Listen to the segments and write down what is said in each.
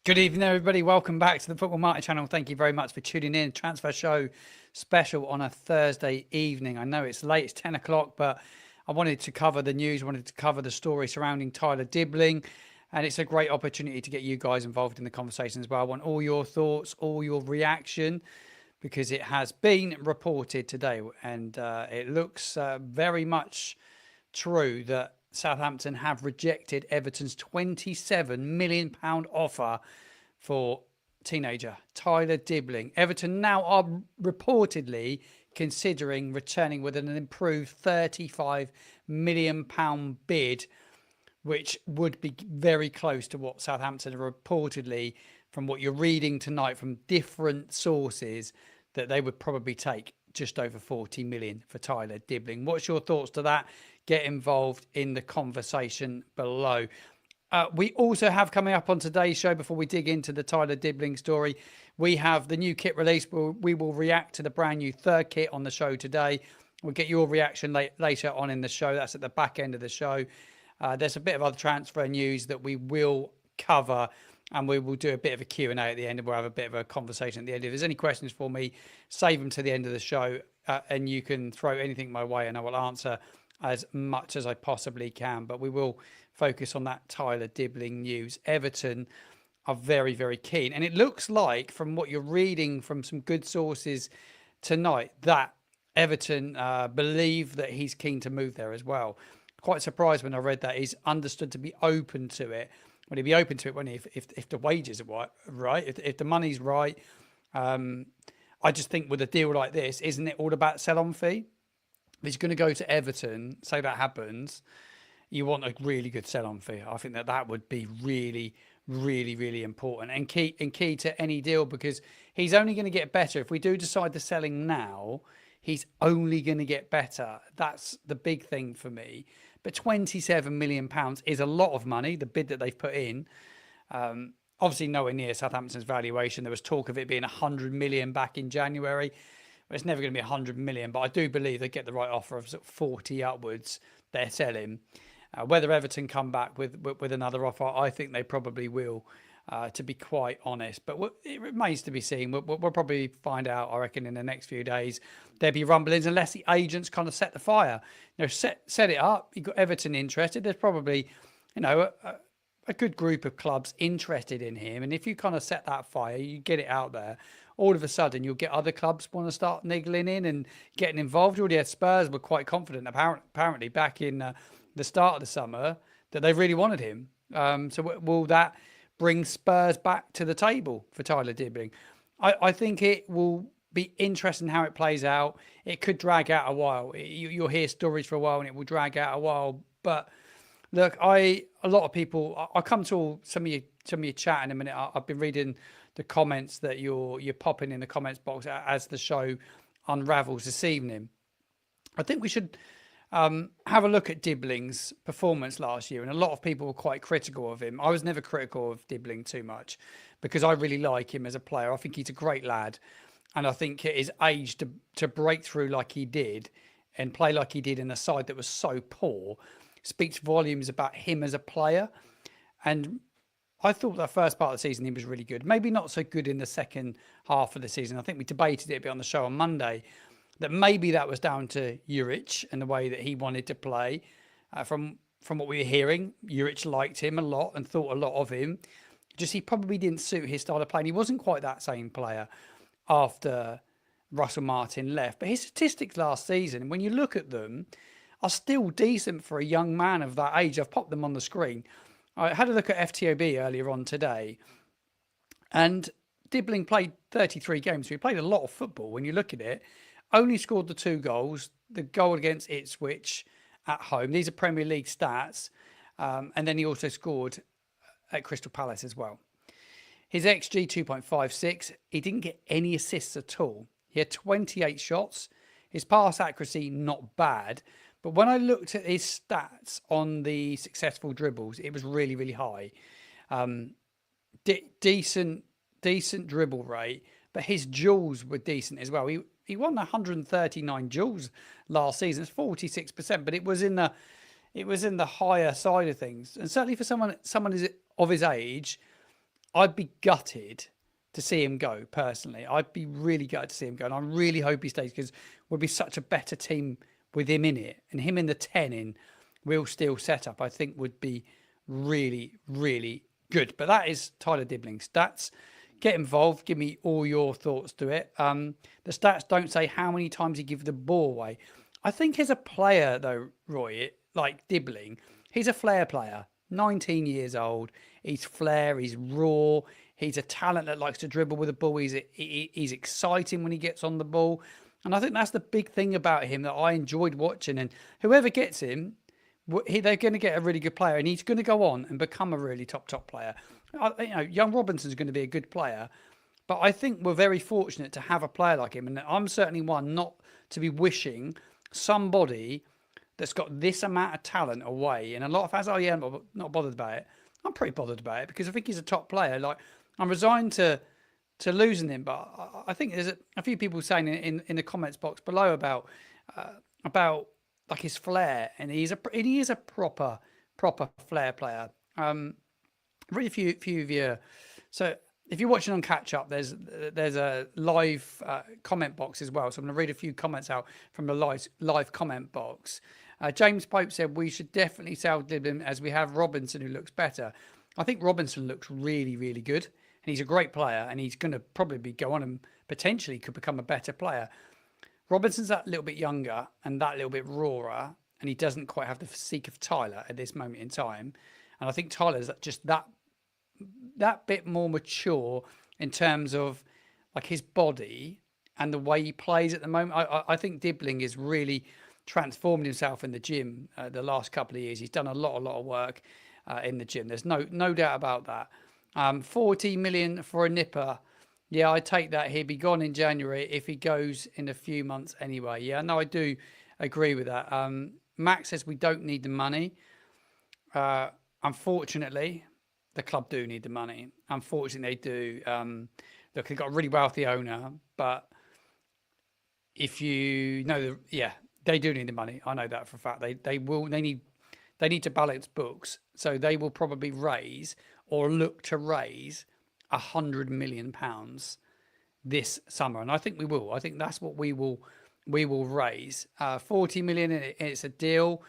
Good evening, everybody. Welcome back to the Football Market channel. Thank you very much for tuning in. Transfer show special on a Thursday evening. I know it's late, it's 10 o'clock, but I wanted to cover the news, wanted to cover the story surrounding Tyler Dibling, and it's a great opportunity to get you guys involved in the conversation as well. I want all your thoughts, all your reaction, because it has been reported today, and it looks very much true that Southampton have rejected Everton's £27 million offer for teenager Tyler Dibling. Everton now are reportedly considering returning with an improved £35 million bid, which would be very close to what Southampton are reportedly, from what you're reading tonight from different sources, that they would probably take just over 40 million for Tyler Dibling. What's your thoughts to that? Get involved in the conversation below. We also have coming up on today's show, before we dig into the Tyler Dibling story, we have the new kit release. We will react to the brand new third kit on the show today. We'll get your reaction later on in the show. That's at the back end of the show. There's a bit of other transfer news that we will cover, and we will do a bit of a Q&A at the end, and we'll have a bit of a conversation at the end. If there's any questions for me, save them to the end of the show, and you can throw anything my way and I will answer as much as I possibly can. But we will focus on that Tyler Dibling news. Everton are very, very keen, and it looks like, from what you're reading from some good sources tonight, that Everton believe that he's keen to move there as well. Quite surprised when I read that he's understood to be open to it. Would he be open to it when if the wages are right, if the money's right? I just think with a deal like this, isn't it all about sell-on fee? If he's going to go to Everton, say that happens, you want a really good sell-on fee. I think that would be really, really, really important and key to any deal, because he's only going to get better. If we do decide to sell him now, he's only going to get better. That's the big thing for me. But £27 million is a lot of money, the bid that they've put in. Obviously nowhere near Southampton's valuation. There was talk of it being 100 million back in January. Well, it's never going to be 100 million, but I do believe they get the right offer of sort of 40 upwards. They're selling. Whether Everton come back with another offer, I think they probably will, to be quite honest. But it remains to be seen. We'll probably find out, I reckon, in the next few days. There'll be rumblings, unless the agents kind of set the fire. Set it up. You've got Everton interested. There's probably, a good group of clubs interested in him. And if you kind of set that fire, you get it out there, all of a sudden you'll get other clubs want to start niggling in and getting involved. Already had Spurs were quite confident, apparently back in the start of the summer, that they really wanted him. So will that bring Spurs back to the table for Tyler Dibling? I think it will be interesting how it plays out. It could drag out a while. You'll hear stories for a while and it will drag out a while. But look, a lot of people, I'll come to some of your chat in a minute. I've been reading the comments that you're popping in the comments box as the show unravels this evening. I think we should have a look at Dibling's performance last year, and a lot of people were quite critical of him. I was never critical of Dibling too much, because I really like him as a player. I think he's a great lad, and I think at his age to break through like he did and play like he did in a side that was so poor speaks volumes about him as a player. And I thought the first part of the season he was really good. Maybe not so good in the second half of the season. I think we debated it a bit on the show on Monday, that maybe that was down to Juric and the way that he wanted to play. From what we were hearing, Juric liked him a lot and thought a lot of him. Just he probably didn't suit his style of play. And he wasn't quite that same player after Russell Martin left. But his statistics last season, when you look at them, are still decent for a young man of that age. I've popped them on the screen. I had a look at FTOB earlier on today, and Dibling played 33 games. So he played a lot of football when you look at it. Only scored the 2 goals, the goal against Ipswich at home. These are Premier League stats. And then he also scored at Crystal Palace as well. His XG 2.56. He didn't get any assists at all. He had 28 shots. His pass accuracy, not bad. But when I looked at his stats on the successful dribbles, it was really, really high. Decent dribble rate, but his duels were decent as well. He won 139 duels last season. It's 46%, but it was in the higher side of things. And certainly for someone of his age, I'd be gutted to see him go personally. I'd be really gutted to see him go, and I really hope he stays because we'll be such a better team with him in it, and him in the 10 in Will Steel setup. I think would be really, really good. But that is Tyler Dibling stats. Get involved. Give me all your thoughts to it. The stats don't say how many times he gives the ball away. I think as a player though, Roy, like Dibling, he's a flair player. 19 years old. He's flair. He's raw. He's a talent that likes to dribble with the ball. He's exciting when he gets on the ball. And I think that's the big thing about him that I enjoyed watching. And whoever gets him, they're going to get a really good player. And he's going to go on and become a really top player. Young Robinson's going to be a good player. But I think we're very fortunate to have a player like him. And I'm certainly one not to be wishing somebody that's got this amount of talent away. And a lot of fans, oh yeah, I'm not bothered about it. I'm pretty bothered about it because I think he's a top player. Like, I'm resigned to losing him, but I think there's a few people saying in the comments box below about like his flair, and he is a proper flair player. Really few of you. So if you're watching on catch up, there's a live comment box as well. So I'm going to read a few comments out from the live comment box. James Pope said we should definitely sell Dibling as we have Robinson who looks better. I think Robinson looks really, really good, and he's a great player, and he's going to probably go on and potentially could become a better player. Robinson's that little bit younger and that little bit rawer, and he doesn't quite have the physique of Tyler at this moment in time. And I think Tyler's just that bit more mature in terms of like his body and the way he plays at the moment. I think Dibling is really transformed himself in the gym the last couple of years. He's done a lot of work in the gym. There's no doubt about that. 40 million for a nipper. Yeah, I take that. He'll be gone in January if he goes in a few months anyway. Yeah, no, I do agree with that. Max says we don't need the money. Unfortunately, the club do need the money. Unfortunately, they do. Look, they've got a really wealthy owner, but if you know they do need the money. I know that for a fact. They need to balance books, so they will probably raise or look to raise £100 million this summer, and I think we will. I think that's what we will raise. 40 million. It's a deal.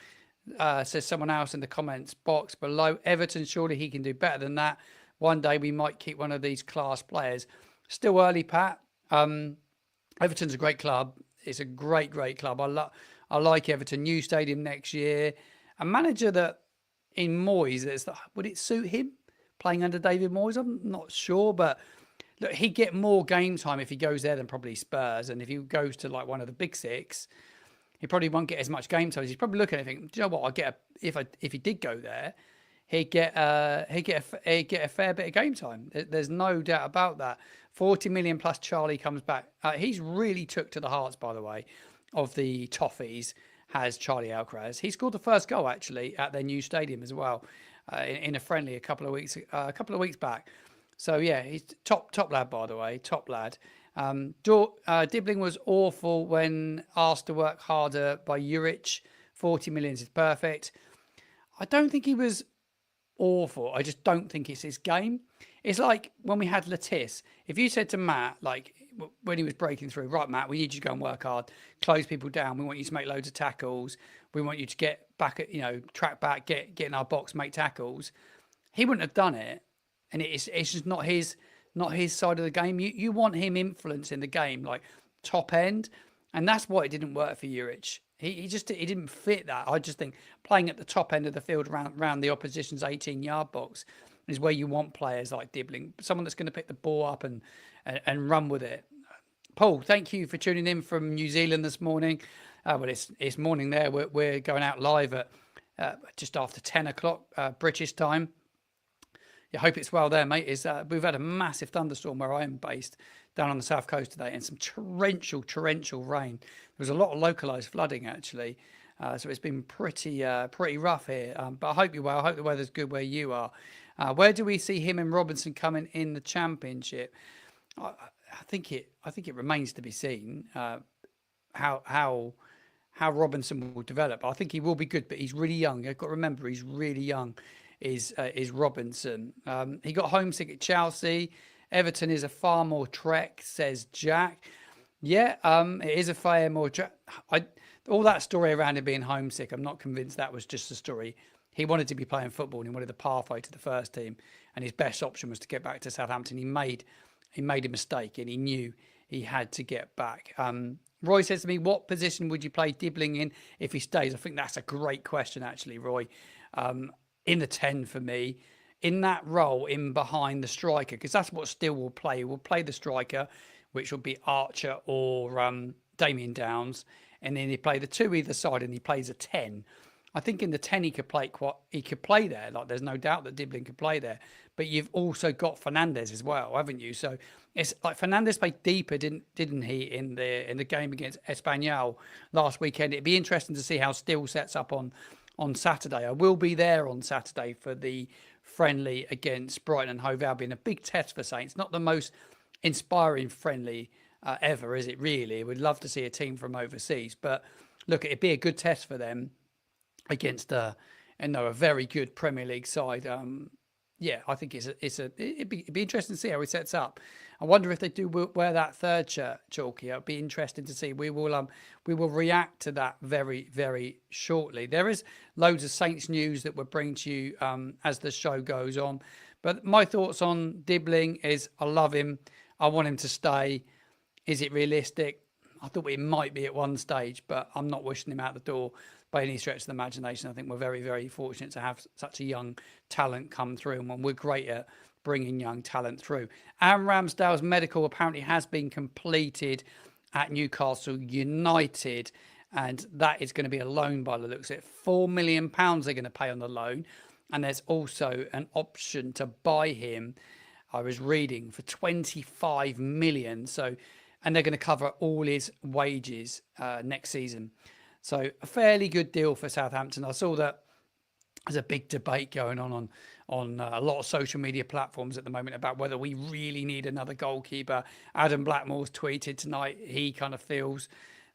Says someone else in the comments box below. Everton, surely he can do better than that. One day we might keep one of these class players. Still early, Pat. Everton's a great club. It's a great club. I like Everton. New stadium next year. A manager that in Moyes, would it suit him playing under David Moyes? I'm not sure, but look, he'd get more game time if he goes there than probably Spurs. And if he goes to like one of the big six, he probably won't get as much game time. He's probably looking at it and thinking, do you know what? If he did go there, he'd get a fair bit of game time. There's no doubt about that. 40 million plus Charlie comes back. He's really took to the hearts, by the way, of the Toffees. Has Charlie Alcaraz. He scored the first goal actually at their new stadium as well in a friendly a couple of weeks back. So yeah, he's top lad, by the way, top lad. Dibling was awful when asked to work harder by Juric. 40 million is perfect. I don't think he was awful. I just don't think it's his game. It's like when we had Latisse. If you said to Matt, like when he was breaking through, right, Matt, we need you to go and work hard, close people down. We want you to make loads of tackles. We want you to get back at, track back, get in our box, make tackles. He wouldn't have done it. And it's just not his side of the game. You want him influencing the game, like top end. And that's why it didn't work for Juric. He didn't fit that. I just think playing at the top end of the field around the opposition's 18-yard box is where you want players like Dibling, someone that's going to pick the ball up and run with it. Paul, thank you for tuning in from New Zealand this morning. Well, it's morning there. We're going out live at just after 10 o'clock British time. I hope it's well there, mate. We've had a massive thunderstorm where I am based down on the south coast today, and some torrential rain. There was a lot of localised flooding actually, so it's been pretty rough here. But I hope you're well. I hope the weather's good where you are. Where do we see him and Robinson coming in the Championship? I think it remains to be seen how Robinson will develop. I think he will be good, but he's really young. You've got to remember he's really young. is Robinson. He got homesick at Chelsea. Everton is a far more trek, says Jack. Yeah, it is a far more trek. All that story around him being homesick, I'm not convinced that was just a story. He wanted to be playing football and he wanted the pathway to the first team, and his best option was to get back to Southampton. He made a mistake and he knew he had to get back. Roy says to me, what position would you play Dibling in if he stays? I think that's a great question, actually, Roy. In the 10 for me, in that role in behind the striker, because that's what Steele will play. He will play the striker, which will be Archer or Damien Downs, and then he play the two either side, and he plays a 10. I think in the 10 he could play there. Like, there's no doubt that Dibling could play there. But you've also got Fernandez as well, haven't you? So it's like Fernandez played deeper, didn't he, in the game against Espanyol last weekend. It'd be interesting to see how Steele sets up on Saturday. I will be there on Saturday for the friendly against Brighton and Hove Albion. A big test for Saints. Not the most inspiring friendly ever, is it really? We'd love to see a team from overseas. But look, it'd be a good test for them against a very good Premier League side. Yeah, I think it'd be interesting to see how he sets up. I wonder if they do wear that third shirt, Chalky. It'd be interesting to see. We will react to that very, very shortly. There is loads of Saints news that we'll bring to you as the show goes on. But my thoughts on Dibling is I love him. I want him to stay. Is it realistic? I thought it might be at one stage, but I'm not wishing him out the door by any stretch of the imagination. I think we're very, very fortunate to have such a young talent come through, and we're great at bringing young talent through. Aaron Ramsdale's medical apparently has been completed at Newcastle United, and that is going to be a loan by the looks of it. £4 million they're going to pay on the loan, and there's also an option to buy him, I was reading, for 25 million. So, and they're going to cover all his wages next season. So a fairly good deal for Southampton. I saw that there's a big debate going on a lot of social media platforms at the moment about whether we really need another goalkeeper. Adam Blackmore's tweeted tonight he kind of feels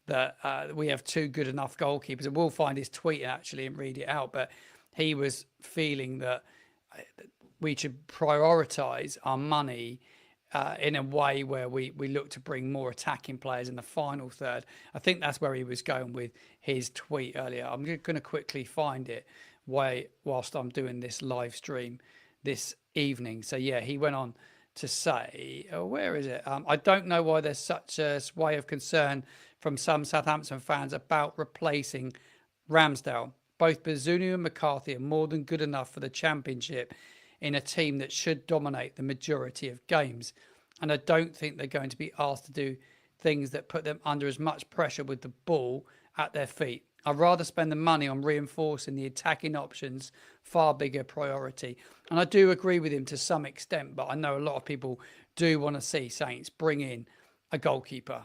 that we have two good enough goalkeepers. And we'll find his tweet actually and read it out. But he was feeling that we should prioritise our money in a way where we look to bring more attacking players in the final third. I think that's where he was going with his tweet earlier. I'm going to quickly find it whilst I'm doing this live stream this evening. So yeah, he went on to say, where is it? I don't know why there's such a sway of concern from some Southampton fans about replacing Ramsdale. Both Bazunu and McCarthy are more than good enough for the Championship in a team that should dominate the majority of games. And I don't think they're going to be asked to do things that put them under as much pressure with the ball at their feet. I'd rather spend the money on reinforcing the attacking options, far bigger priority. And I do agree with him to some extent, but I know a lot of people do want to see Saints bring in a goalkeeper.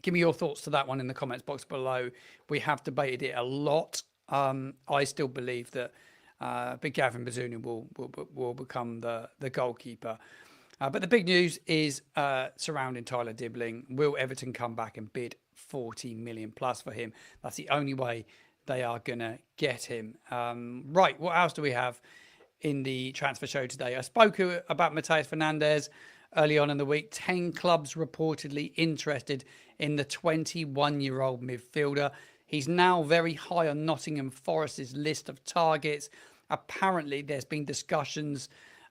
Give me your thoughts to that one in the comments box below. We have debated it a lot. I still believe that Big Gavin Bazunu will become the goalkeeper. But the big news is surrounding Tyler Dibling. Will Everton come back and bid 40 million plus for him? That's the only way they are going to get him. Right, what else do we have in the transfer show today? I spoke about Matheus Fernandez early on in the week. 10 clubs reportedly interested in the 21-year-old midfielder. He's now very high on Nottingham Forest's list of targets. Apparently, there's been discussions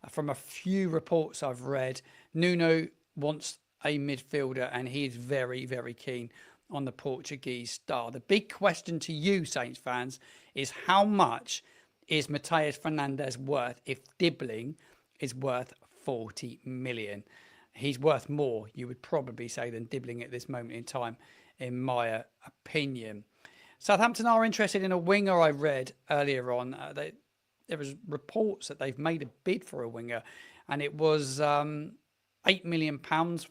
from a few reports I've read. Nuno wants a midfielder, and he is very, very keen on the Portuguese star. The big question to you, Saints fans, is how much is Matheus Fernandez worth if Dibling is worth 40 million? He's worth more, you would probably say, than Dibling at this moment in time, in my opinion. Southampton are interested in a winger, I read earlier on. There was reports that they've made a bid for a winger, and it was £8 million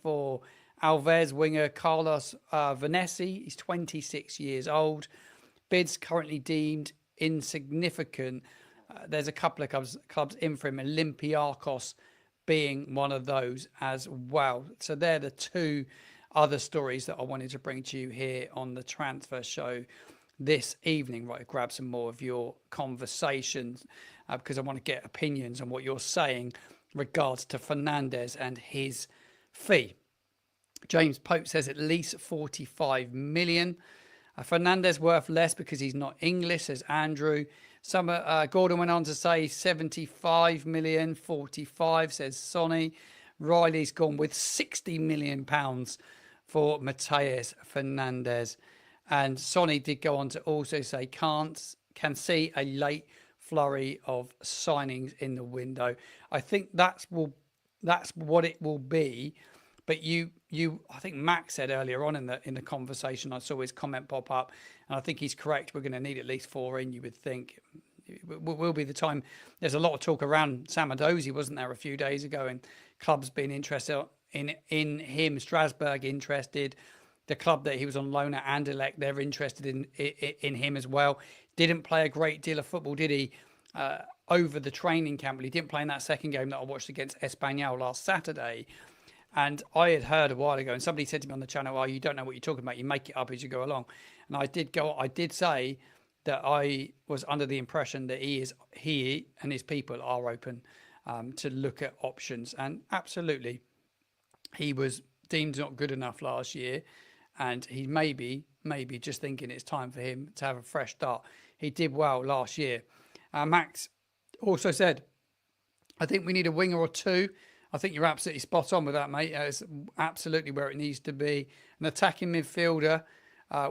for Alves winger Carlos Vanessa. He's 26 years old. Bids currently deemed insignificant. There's a couple of clubs in for him, Olympiacos being one of those as well. So they're the two other stories that I wanted to bring to you here on the transfer show this evening. Right, grab some more of your conversations because I want to get opinions on what you're saying regards to Fernandez and his fee. James Pope says at least 45 million. Fernandez worth less because he's not English, says Andrew. Gordon went on to say 75 million, 45, says Sonny. Riley's gone with 60 million pounds for Mateus Fernandez. And Sonny did go on to also say can see a late flurry of signings in the window. I think that's what it will be. But I think Max said earlier on in the conversation, I saw his comment pop up, and I think he's correct. We're going to need at least 4 in. You would think it will be the time. There's a lot of talk around Samadozi, wasn't there, a few days ago, and clubs being interested in him. Strasbourg interested. The club that he was on loan at Anderlecht, they're interested in him as well. Didn't play a great deal of football, did he? Over the training camp, he didn't play in that second game that I watched against Espanyol last Saturday. And I had heard a while ago, and somebody said to me on the channel, "Oh, you don't know what you're talking about. You make it up as you go along." And I did say that I was under the impression that he and his people are open to look at options. And absolutely, he was deemed not good enough last year, and he maybe just thinking it's time for him to have a fresh start. He did well last year. Max also said, "I think we need a winger or two." I think you're absolutely spot on with that, mate. It's absolutely where it needs to be. An attacking midfielder.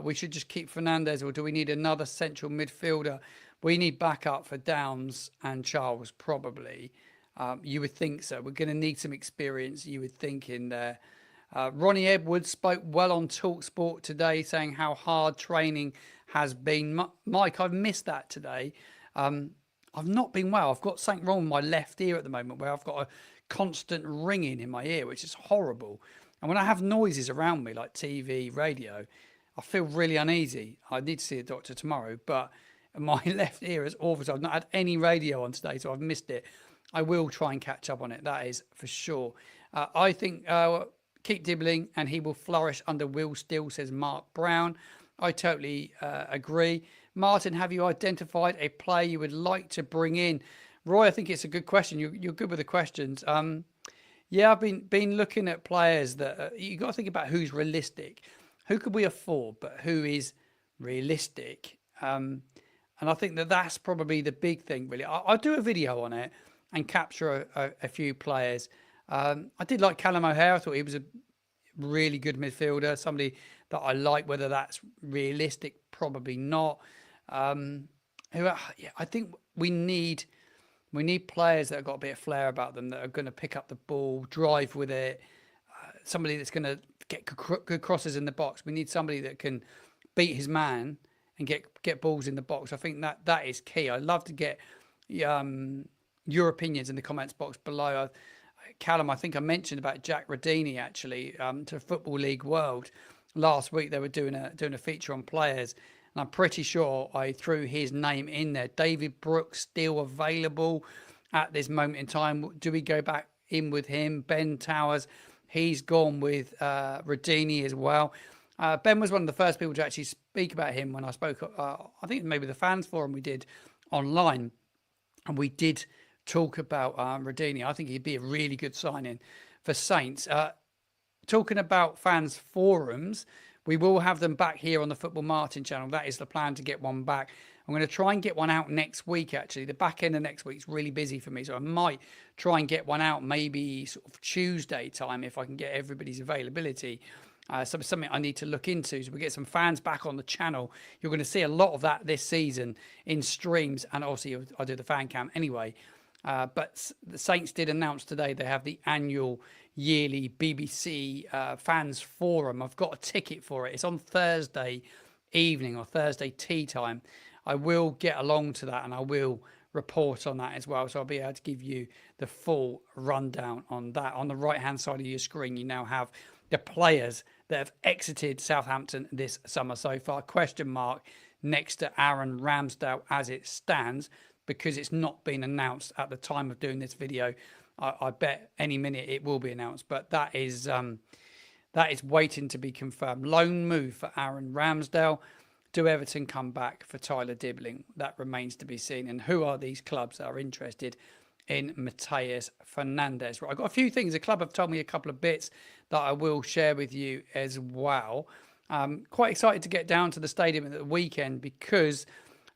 We should just keep Fernandez, or do we need another central midfielder? We need backup for Downs and Charles, probably. You would think so. We're going to need some experience, you would think, in there. Ronnie Edwards spoke well on TalkSport today, saying how hard training has been. Mike, I've missed that today. I've not been well. I've got something wrong with my left ear at the moment, where I've got a constant ringing in my ear, which is horrible. And when I have noises around me, like TV, radio, I feel really uneasy. I need to see a doctor tomorrow, but my left ear is awful. So I've not had any radio on today, so I've missed it. I will try and catch up on it, that is for sure. I think keep Dibling and he will flourish under Will Steele, says Mark Brown. I totally agree. Martin, have you identified a player you would like to bring in? Roy, I think it's a good question. You're good with the questions. Yeah, I've been looking at players that you got to think about who's realistic. Who could we afford, but who is realistic? And I think that's probably the big thing, really. I'll do a video on it and capture a few players. I did like Callum O'Hare. I thought he was a really good midfielder, somebody that I like. Whether that's realistic, probably not. I think we need players that have got a bit of flair about them, that are going to pick up the ball, drive with it. Somebody that's going to get good crosses in the box. We need somebody that can beat his man and get balls in the box. I think that is key. I'd love to get your opinions in the comments box below. Callum, I think I mentioned about Jack Radini actually to Football League World last week. They were doing a feature on players, and I'm pretty sure I threw his name in there. David Brooks still available at this moment in time. Do we go back in with him? Ben Towers, he's gone with Radini as well. Ben was one of the first people to actually speak about him when I spoke. I think maybe the fans forum we did online, and we did talk about Radini. I think he'd be a really good signing for Saints. Talking about fans forums, we will have them back here on the Football Martin channel. That is the plan, to get one back. I'm going to try and get one out next week, actually. The back end of next week's really busy for me, so I might try and get one out maybe sort of Tuesday time if I can get everybody's availability. Something I need to look into, so we get some fans back on the channel. You're going to see a lot of that this season in streams, and obviously I do the fan cam anyway. But the Saints did announce today they have the annual yearly BBC fans forum. I've got a ticket for it. It's on Thursday evening or Thursday tea time. I will get along to that and I will report on that as well. So I'll be able to give you the full rundown on that. On the right hand side of your screen, you now have the players that have exited Southampton this summer so far. Question mark next to Aaron Ramsdale as it stands, because it's not been announced at the time of doing this video. I bet any minute it will be announced, but that is waiting to be confirmed. Loan move for Aaron Ramsdale. do Everton come back for Tyler Dibling? That remains to be seen. And who are these clubs that are interested in Mateus Fernandez? Right, I've got a few things. The club have told me a couple of bits that I will share with you as well. Quite excited to get down to the stadium at the weekend because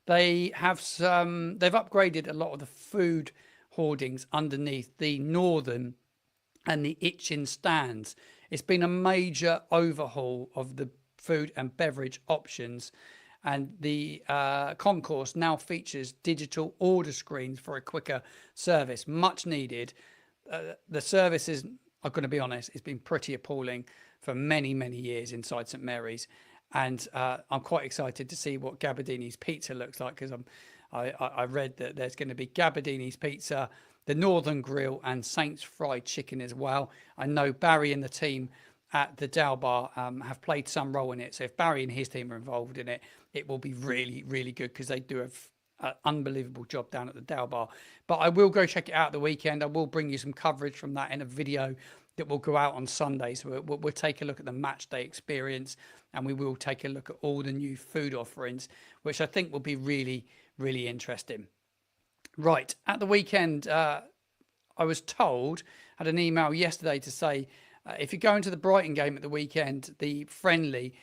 they've upgraded a lot of the food hoardings underneath the northern and the Itchin stands. It's been a major overhaul of the food and beverage options, and the concourse now features digital order screens for a quicker service, much needed. The service is, I'm going to be honest, it's been pretty appalling for many, many years inside St Mary's, and I'm quite excited to see what Gabardini's pizza looks like, because I read that there's going to be Gabardini's pizza, the Northern Grill, and Saints fried chicken as well. I know Barry and the team at the Dow Bar have played some role in it. So if Barry and his team are involved in it, it will be really, really good, because they do an unbelievable job down at the Dow Bar. But I will go check it out the weekend. I will bring you some coverage from that in a video that will go out on Sunday. So we'll take a look at the match day experience, and we will take a look at all the new food offerings, which I think will be really, really interesting. Right, at the weekend, I was told, had an email yesterday to say, if you're going to the Brighton game at the weekend, the friendly,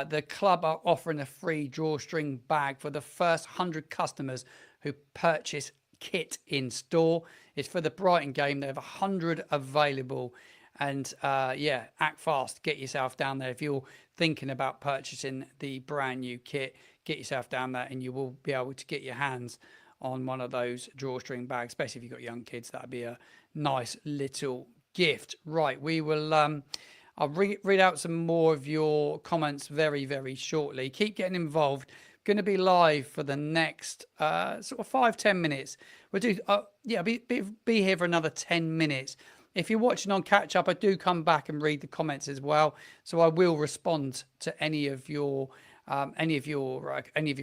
the club are offering a free drawstring bag for the first 100 customers who purchase kit in store. It's for the Brighton game. They have 100 available. And act fast. Get yourself down there. If you're thinking about purchasing the brand new kit, get yourself down there and you will be able to get your hands on one of those drawstring bags, especially if you've got young kids. That'd be a nice little gift. Right, we will I'll read out some more of your comments very, very shortly. Keep getting involved. Going to be live for the next sort of 5-10 minutes. We'll do be here for another 10 minutes. If you're watching on catch up, I do come back and read the comments as well, so I will respond to any of your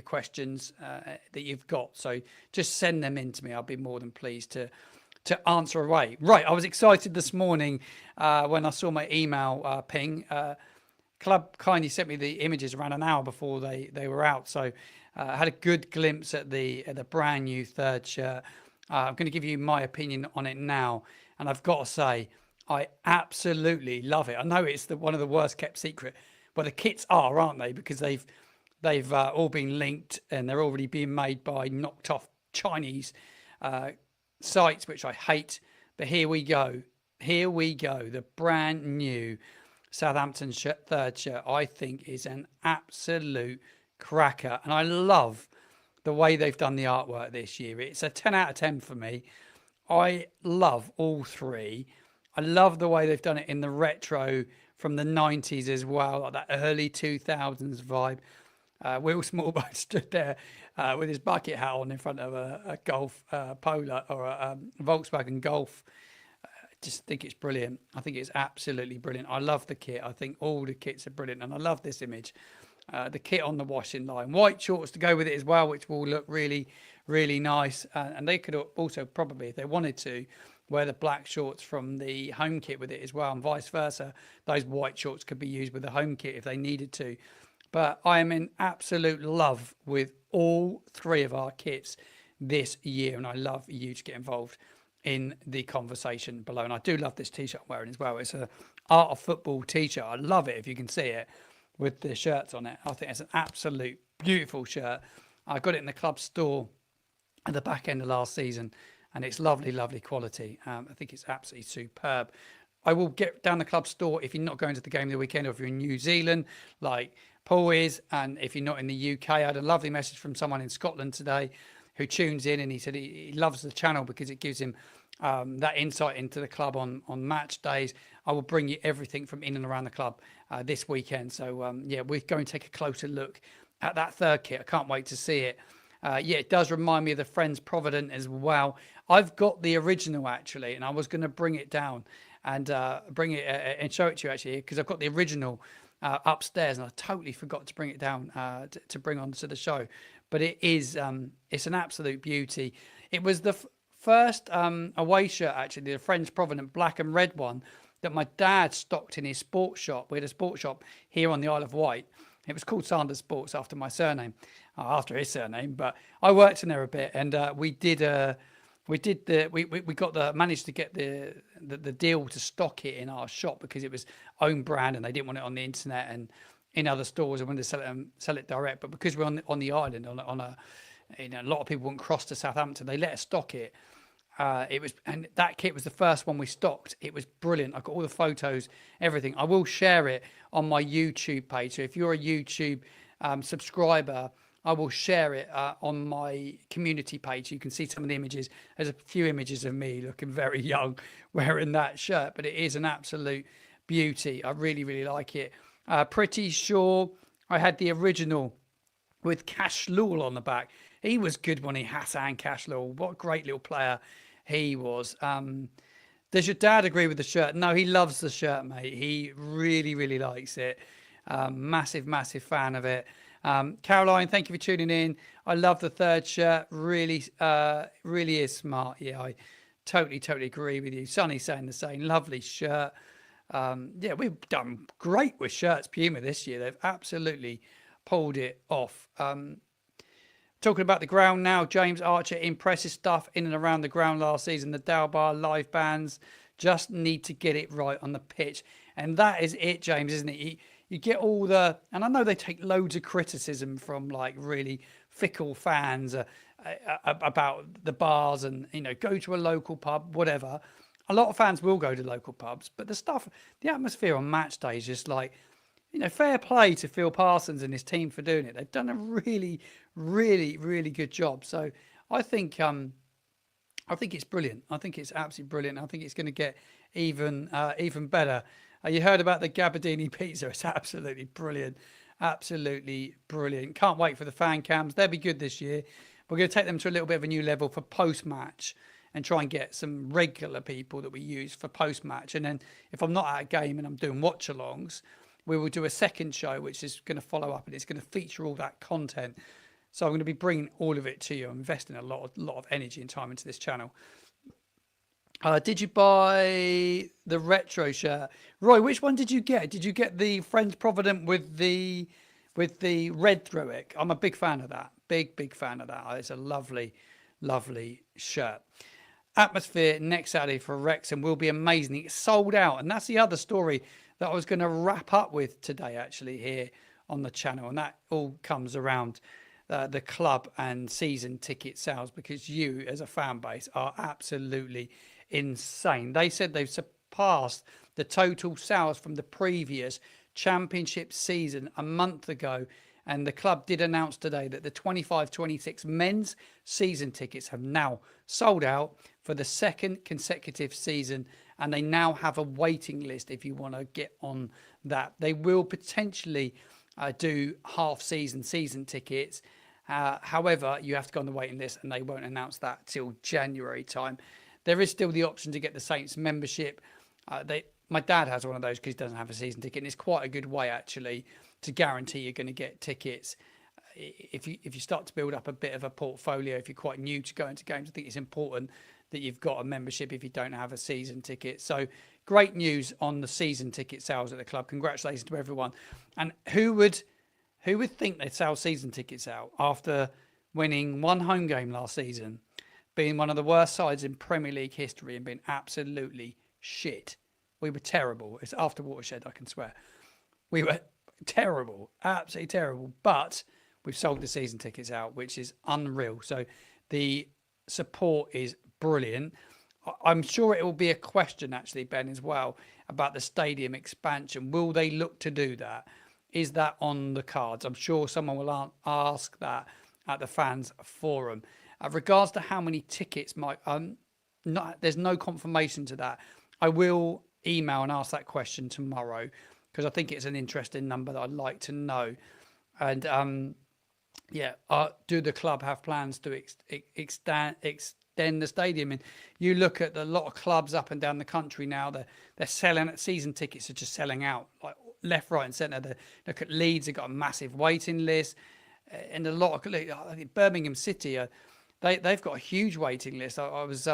questions that you've got. So just send them in to me. I'll be more than pleased to answer away. Right, I was excited this morning when I saw my email ping. Club kindly sent me the images around an hour before they were out, so I had a good glimpse at the brand new third shirt. I'm going to give you my opinion on it now, and I've got to say I absolutely love it. I know it's one of the worst kept secret, but the kits are, aren't they? Because they've all been linked and they're already being made by knocked off Chinese sites, which I hate. But here we go. The brand new Southampton third shirt, I think, is an absolute cracker, and I love the way they've done the artwork this year. It's a 10 out of 10 for me. I love all three. I love the way they've done it in the retro from the 90s as well, like that early 2000s vibe. Will Smallbone stood there with his bucket hat on in front of a Golf Polo or a Volkswagen Golf. Just think it's brilliant. I think it's absolutely brilliant. I love the kit. I think all the kits are brilliant, and I love this image. The kit on the washing line, white shorts to go with it as well, which will look really, really nice. And they could also probably, if they wanted to, wear the black shorts from the home kit with it as well, and vice versa. Those white shorts could be used with the home kit if they needed to. But I am in absolute love with all three of our kits this year, and I love you to get involved in the conversation below. And I do love this t-shirt I'm wearing as well. It's a Art of Football t-shirt. I love it if you can see it with the shirts on it. I think it's an absolute beautiful shirt. I got it in the club store at the back end of last season, and it's lovely, lovely quality. I think it's absolutely superb. I will get down the club store if you're not going to the game of the weekend, or if you're in New Zealand like Paul is, and if you're not in the UK. I had a lovely message from someone in Scotland today who tunes in, and he said he loves the channel because it gives him that insight into the club on match days. I will bring you everything from in and around the club this weekend. So we're going to take a closer look at that third kit. I can't wait to see it. It does remind me of the Friends Provident as well. I've got the original actually, and I was going to bring it down and bring it and show it to you actually, because I've got the original upstairs, and I totally forgot to bring it down to bring onto the show. But it is it's an absolute beauty. It was the first away shirt actually, the Friends Provident black and red one, that my dad stocked in his sports shop. We had a sports shop here on the Isle of Wight. It was called Sanders Sports after my surname, after his surname. But I worked in there a bit, and we got managed to get the deal to stock it in our shop because it was own brand and they didn't want it on the internet and in other stores and wanted to sell it direct. But because we're on the island on a a lot of people wouldn't cross to Southampton, they let us stock it. And that kit was the first one we stocked. It was brilliant. I got all the photos, everything. I will share it on my YouTube page. So if you're a YouTube subscriber, I will share it on my community page. You can see some of the images. There's a few images of me looking very young wearing that shirt, but it is an absolute beauty. I really, really like it. Pretty sure I had the original with Cash Lul on the back. He was good when he Hassan Cash Lul. What a great little player he was. Does your dad agree with the shirt? No, he loves the shirt, mate. He really, really likes it. Massive, massive fan of it. Caroline, thank you for tuning in. I love the third shirt. Really, really is smart. Yeah, I totally agree with you. Sonny's saying the same. Lovely shirt. Yeah, we've done great with shirts, Puma, this year. They've absolutely pulled it off. Talking about the ground now, James Archer, impressive stuff in and around the ground last season. The Dalbar live bands just need to get it right on the pitch. And that is it, James, isn't it? You get all the, and I know they take loads of criticism from like really fickle fans about the bars and, go to a local pub, whatever. A lot of fans will go to local pubs, but the atmosphere on match day is just like, fair play to Phil Parsons and his team for doing it. They've done a really, really, really good job. So I think it's brilliant. I think it's absolutely brilliant. I think it's going to get even better. You heard about the Gabardini pizza. It's absolutely brilliant. Absolutely brilliant. Can't wait for the fan cams. They'll be good this year. We're going to take them to a little bit of a new level for post-match and try and get some regular people that we use for post-match. And then if I'm not at a game and I'm doing watch-alongs, we will do a second show, which is going to follow up and it's going to feature all that content. So I'm going to be bringing all of it to you. I'm investing a lot of energy and time into this channel. Did you buy the retro shirt? Roy, which one did you get? Did you get the Friends Provident with the red through it? I'm a big fan of that. Big fan of that. It's a lovely, lovely shirt. Atmosphere next Saturday for Wrexham will be amazing. It's sold out. And that's the other story that I was going to wrap up with today, actually, here on the channel. And that all comes around the club and season ticket sales, because you, as a fan base, are absolutely insane. They said they've surpassed the total sales from the previous championship season a month ago. And the club did announce today that the 25-26 men's season tickets have now sold out for the second consecutive season. And they now have a waiting list if you want to get on that. They will potentially do half-season season tickets. However, you have to go on the waiting list and they won't announce that till January time. There is still the option to get the Saints membership. My dad has one of those because he doesn't have a season ticket. And it's quite a good way, actually, to guarantee you're going to get tickets. If you start to build up a bit of a portfolio, if you're quite new to going to games, I think it's important that you've got a membership if you don't have a season ticket. So great news on the season ticket sales at the club. Congratulations to everyone. And who would think they'd sell season tickets out after winning one home game last season, being one of the worst sides in Premier League history and being absolutely shit? We were terrible. It's after Watershed, I can swear. We were terrible, absolutely terrible. But we've sold the season tickets out, which is unreal. So the support is brilliant. I'm sure it will be a question, actually, Ben, as well, about the stadium expansion. Will they look to do that? Is that on the cards? I'm sure someone will ask that at the fans forum. Regards to how many tickets there's no confirmation to that. I will email and ask that question tomorrow because I think it's an interesting number that I'd like to know. And do the club have plans to extend the stadium? And you look at a lot of clubs up and down the country now, they're selling, season tickets are just selling out like left, right and centre. Look at Leeds, they've got a massive waiting list, and a lot of, I think Birmingham City, they've got a huge waiting list. I was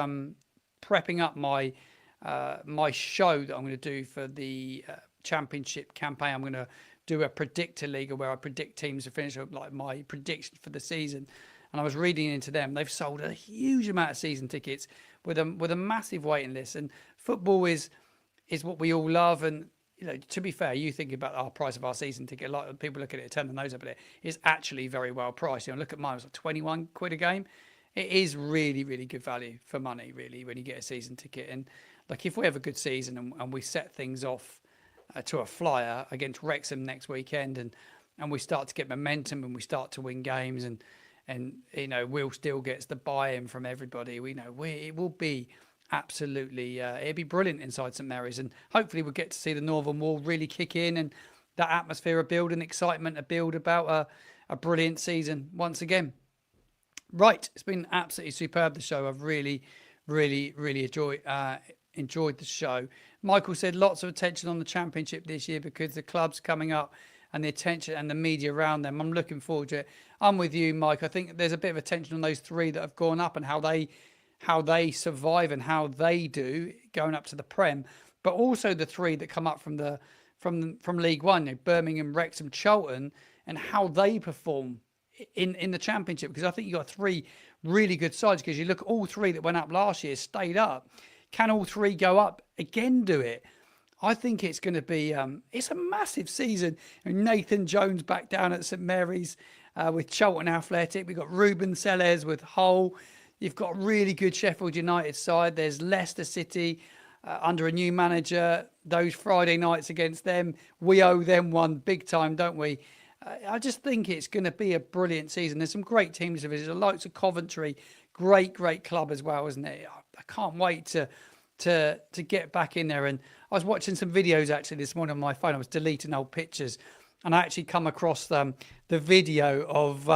prepping up my show that I'm going to do for the championship campaign. I'm going to do a predictor league where I predict teams to finish, like my prediction for the season. And I was reading into them. They've sold a huge amount of season tickets with a massive waiting list. And football is what we all love. And to be fair, you think about our price of our season ticket. A lot of people look at it, turn their nose up at it. It's actually very well priced. Look at mine. It was like 21 quid a game. It is really, really good value for money, really, when you get a season ticket. And like, if we have a good season and we set things off to a flyer against Wrexham next weekend, and we start to get momentum and we start to win games, and Will still gets the buy-in from everybody. It will be absolutely, it'll be brilliant inside St Mary's, and hopefully we'll get to see the Northern Wall really kick in and that atmosphere of build and excitement to build about a brilliant season once again. Right, it's been absolutely superb, the show. I've really, really, really enjoyed the show. Michael said lots of attention on the Championship this year because the club's coming up and the attention and the media around them. I'm looking forward to it. I'm with you, Mike. I think there's a bit of attention on those three that have gone up and how they survive and how they do going up to the Prem, but also the three that come up from League One, Birmingham, Wrexham, Charlton, and how they perform in the Championship. Because I think you got three really good sides. Because you look at all three that went up last year, stayed up. Can all three go up again? Do it? I think it's going to be, it's a massive season. Nathan Jones back down at St Mary's with Charlton Athletic. We've got Ruben Sellers with Hull. You've got really good Sheffield United side. There's Leicester City under a new manager. Those Friday nights against them, we owe them one big time, don't we? I just think it's going to be a brilliant season. There's some great teams to visit. Lots of Coventry, great club as well, isn't it? I can't wait to get back in there. And I was watching some videos actually this morning on my phone. I was deleting old pictures, and I actually come across the video of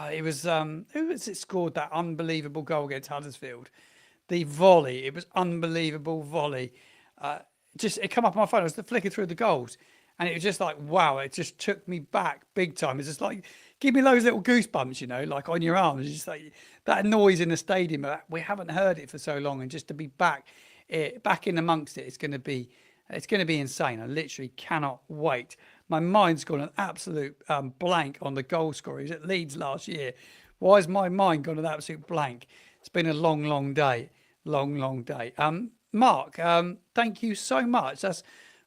it was who was it scored that unbelievable goal against Huddersfield? The volley. It was unbelievable volley. It come up on my phone. I was flicking through the goals, and it was just like, wow! It just took me back big time. It's just like, give me those little goosebumps, like on your arms. It's just like that noise in the stadium. We haven't heard it for so long, and just to be back in amongst it, it's going to be insane. I literally cannot wait. My mind's gone an absolute blank on the goal scorer. He was at Leeds last year. Why has my mind gone an absolute blank? It's been a long day. Long day. Mark, thank you so much.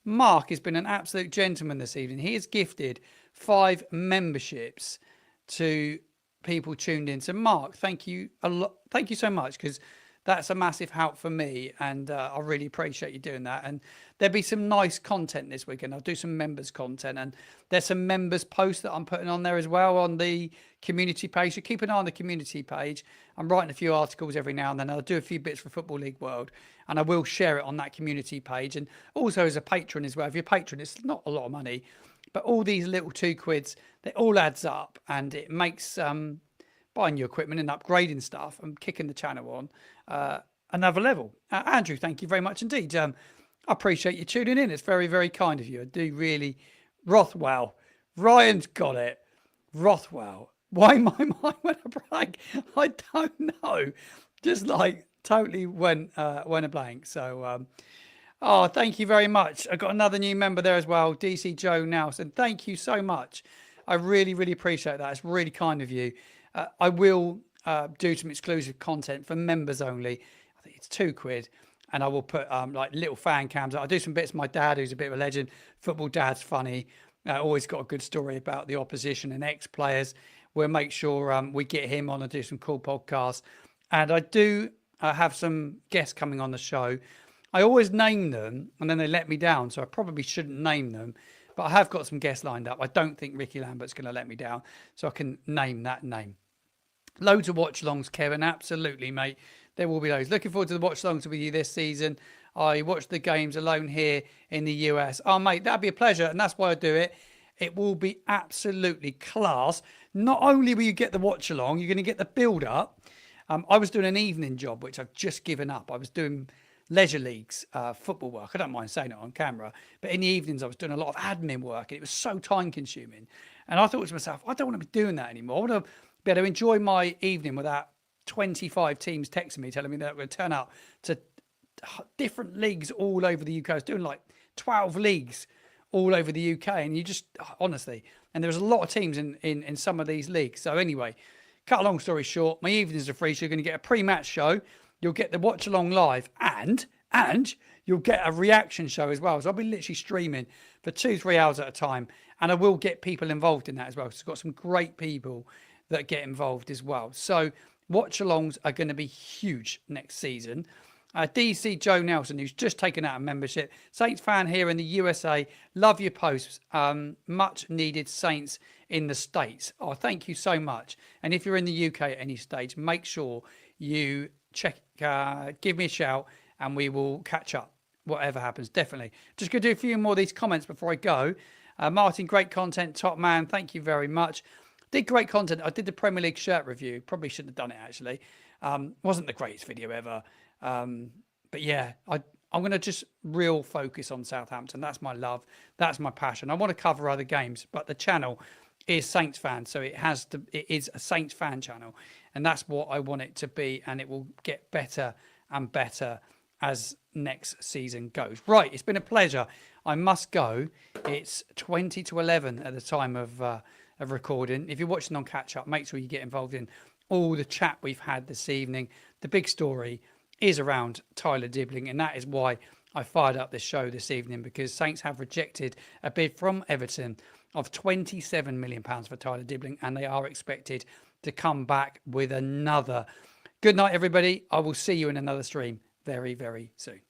Mark has been an absolute gentleman this evening. He has gifted 5 memberships to people tuned in. So Mark, thank you a lot. Thank you so much, because that's a massive help for me, and I really appreciate you doing that. And there'll be some nice content this weekend. I'll do some members content, and there's some members posts that I'm putting on there as well on the community page. So keep an eye on the community page. I'm writing a few articles every now and then. I'll do a few bits for Football League World, and I will share it on that community page. And also as a patron as well. If you're a patron, it's not a lot of money, but all these little 2 quids, they all adds up, and it makes buying new equipment and upgrading stuff and kicking the channel on another level. Andrew, thank you very much indeed. I appreciate you tuning in. It's very, very kind of you. I do really. Rothwell. Ryan's got it. Rothwell. Why my mind went a blank? I don't know. Just like totally went a blank. So, thank you very much. I got another new member there as well, DC Joe Nelson. Thank you so much. I really, really appreciate that. It's really kind of you. I will do some exclusive content for members only. I think it's 2 quid. And I will put like little fan cams. I'll do some bits. My dad, who's a bit of a legend, football dad's funny. Always got a good story about the opposition and ex-players. We'll make sure we get him on and do some cool podcasts. And I do have some guests coming on the show. I always name them and then they let me down. So I probably shouldn't name them. But I have got some guests lined up. I don't think Ricky Lambert's going to let me down. So I can name that name. Loads of watch-alongs, Kevin. Absolutely, mate. There will be those. Looking forward to the watch-alongs with you this season. I watch the games alone here in the US. Oh, mate, that'd be a pleasure. And that's why I do it. It will be absolutely class. Not only will you get the watch-along, you're going to get the build-up. I was doing an evening job, which I've just given up. I was doing leisure leagues, football work. I don't mind saying it on camera. But in the evenings, I was doing a lot of admin work. And it was so time-consuming. And I thought to myself, I don't want to be doing that anymore. I want to be able to enjoy my evening without 25 teams texting me telling me that we're going to turn up to different leagues all over the UK. I was doing like 12 leagues all over the UK, and you just honestly, and there's a lot of teams in some of these leagues. So anyway, cut a long story short, my evenings are free, so you're going to get a pre-match show, you'll get the watch along live, and you'll get a reaction show as well. So I'll be literally streaming for 2-3 hours at a time, and I will get people involved in that as well. So I've got some great people that get involved as well. So watch alongs are going to be huge next season. DC Joe Nelson, who's just taken out a membership. Saints fan here in the USA. Love your posts. Much needed Saints in the States. Oh, thank you so much. And if you're in the UK at any stage, make sure you check, give me a shout, and we will catch up. Whatever happens, definitely. Just going to do a few more of these comments before I go. Martin, great content, top man. Thank you very much. Did great content. I did the Premier League shirt review. Probably shouldn't have done it, actually. Wasn't the greatest video ever. But yeah, I'm going to just real focus on Southampton. That's my love. That's my passion. I want to cover other games, but the channel is Saints fan. So it is a Saints fan channel. And that's what I want it to be. And it will get better and better as next season goes. Right. It's been a pleasure. I must go. It's 20 to 11 at the time of recording. If you're watching on catch up, make sure you get involved in all the chat we've had this evening. The big story is around Tyler Dibling, and that is why I fired up this show this evening, because Saints have rejected a bid from Everton of £27 million for Tyler Dibling, and they are expected to come back with another. Good night, everybody. I will see you in another stream very, very soon.